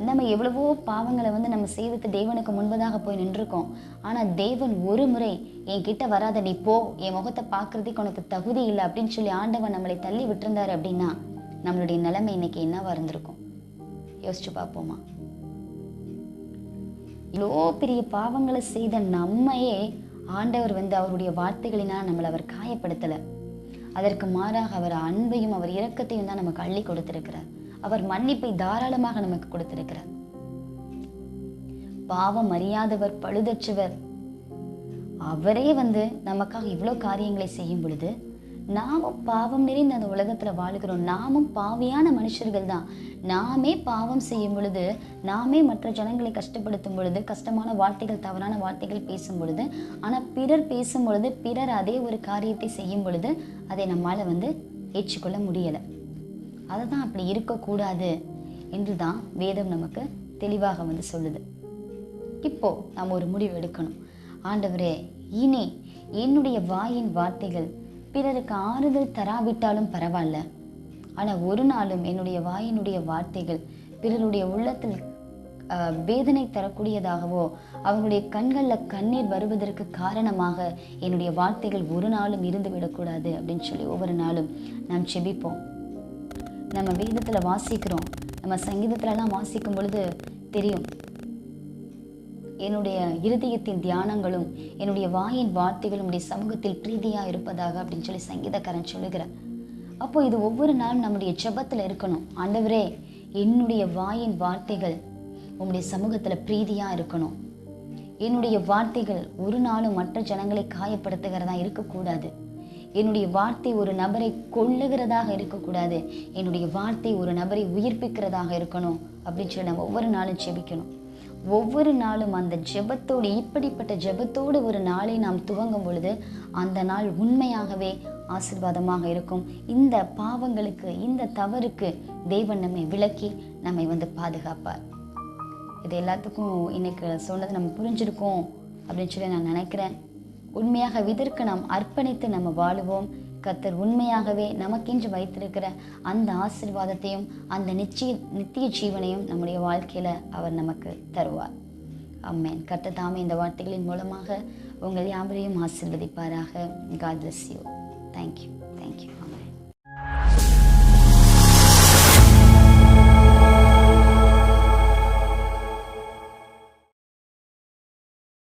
Speaker 1: நம்ம எவ்வளவோ பாவங்களை வந்து நம்ம செய்துட்டு தேவனுக்கு முன்பதாக போய் நின்றுருக்கோம். ஆனால் தேவன் ஒரு முறை என் கிட்ட வராத, நீ போ, என் முகத்தை பார்க்கறதுக்கு உனக்கு தகுதி இல்லை அப்படின்னு சொல்லி ஆண்டவன் நம்மளை தள்ளி விட்டுருந்தாரு அப்படின்னா நம்மளுடைய நிலைமை இன்னைக்கு என்னவா இருந்திருக்கும்? யோசிச்சு பார்ப்போமா? இவ்வளோ பெரிய பாவங்களை செய்த நம்மையே ஆண்டவர் வந்து அவருடைய வார்த்தைகளினால் நம்மளை அவர் காயப்படுத்தலை. அதற்கு மாறாக அவர் அன்பையும் அவர் இரக்கத்தையும் தான் நமக்கு அள்ளி கொடுத்திருக்கிறார். அவர் மன்னிப்பை தாராளமாக நமக்கு கொடுத்திருக்கிறார். பாவம் அறியாதவர், பழுதற்றவர், அவரே வந்து நமக்காக இவ்வளோ காரியங்களை செய்யும் பொழுது நாமும் பாவம் நிறைந்த அந்த உலகத்துல வாழுகிறோம். நாமும் பாவியான மனுஷர்கள் தான். நாமே பாவம் செய்யும் பொழுது, நாமே மற்ற ஜனங்களை கஷ்டப்படுத்தும் பொழுது, கஷ்டமான வார்த்தைகள், தவறான வார்த்தைகள் பேசும் பொழுது, ஆனால் பிறர் பேசும் பொழுது, பிறர் அதே ஒரு காரியத்தை செய்யும் பொழுது அதை நம்மால் வந்து ஏற்றுக்கொள்ள முடியலை. அதை தான் அப்படி இருக்கக்கூடாது என்று தான் வேதம் நமக்கு தெளிவாக வந்து சொல்லுது. இப்போ நாம் ஒரு முடிவு எடுக்கணும். ஆண்டவரே, இனி என்னுடைய வாயின் வார்த்தைகள் பிறருக்கு ஆறுதல் தராவிட்டாலும் பரவாயில்ல, ஆனால் ஒரு நாளும் என்னுடைய வாயினுடைய வார்த்தைகள் பிறருடைய உள்ளத்தில் வேதனை தரக்கூடியதாகவோ அவங்களுடைய கண்களில் கண்ணீர் வருவதற்கு காரணமாக என்னுடைய வார்த்தைகள் ஒரு நாளும் இருந்து விடக்கூடாது அப்படின்னு சொல்லி ஒவ்வொரு நாளும் நாம் செபிப்போம். நம்ம வேதத்தில் வாசிக்கிறோம், நம்ம சங்கீதத்திலலாம் வாசிக்கும் பொழுது தெரியும், என்னுடைய இருதயத்தின் தியானங்களும் என்னுடைய வாயின் வார்த்தைகளும் உடைய சமூகத்தில் பிரீதியாக இருப்பதாக அப்படின்னு சொல்லி சங்கீதக்காரன் சொல்லுகிறார். அப்போ இது ஒவ்வொரு நாளும் நம்முடைய ஜெபத்தில் இருக்கணும். ஆண்டவரே, என்னுடைய வாயின் வார்த்தைகள் உங்களுடைய சமூகத்தில் பிரீதியாக இருக்கணும். என்னுடைய வார்த்தைகள் ஒரு நாளும் மற்ற ஜனங்களை காயப்படுத்துகிறதா இருக்கக்கூடாது. என்னுடைய வார்த்தை ஒரு நபரை கொல்லுகிறதாக இருக்கக்கூடாது. என்னுடைய வார்த்தை ஒரு நபரை உயிர்ப்பிக்கிறதாக இருக்கணும் அப்படின்னு சொல்லி நம்ம ஒவ்வொரு நாளும் செபிக்கணும். ஒவ்வொரு நாளும் அந்த ஜெபத்தோடு, இப்படிப்பட்ட ஜெபத்தோடு ஒரு நாளை நாம் துவங்கும் பொழுது அந்த நாள் உண்மையாகவே ஆசீர்வாதமாக இருக்கும். இந்த பாவங்களுக்கு, இந்த தவறுக்கு தேவன் நம்மை விலக்கி நம்மை பாதுகாப்பார். இது எல்லாத்துக்கும் இன்னைக்கு சொன்னது நம்ம புரிஞ்சிருக்கோம் அப்படின்னு சொல்லி நான் நினைக்கிறேன். உண்மையாக இதற்கு நாம் அர்ப்பணித்து நம்ம வாழுவோம். கர்த்தர் உண்மையாகவே நமக்கென்று வைத்திருக்கிற அந்த ஆசீர்வாதத்தையும் அந்த நித்திய ஜீவனையும் நம்முடைய வாழ்க்கையில் அவர் நமக்கு தருவார். ஆமென். கர்த்தர் தாமே இந்த வார்த்தைகளின் மூலமாக உங்கள் யாவரையும் ஆசீர்வதிப்பாராக. God bless you. Thank you.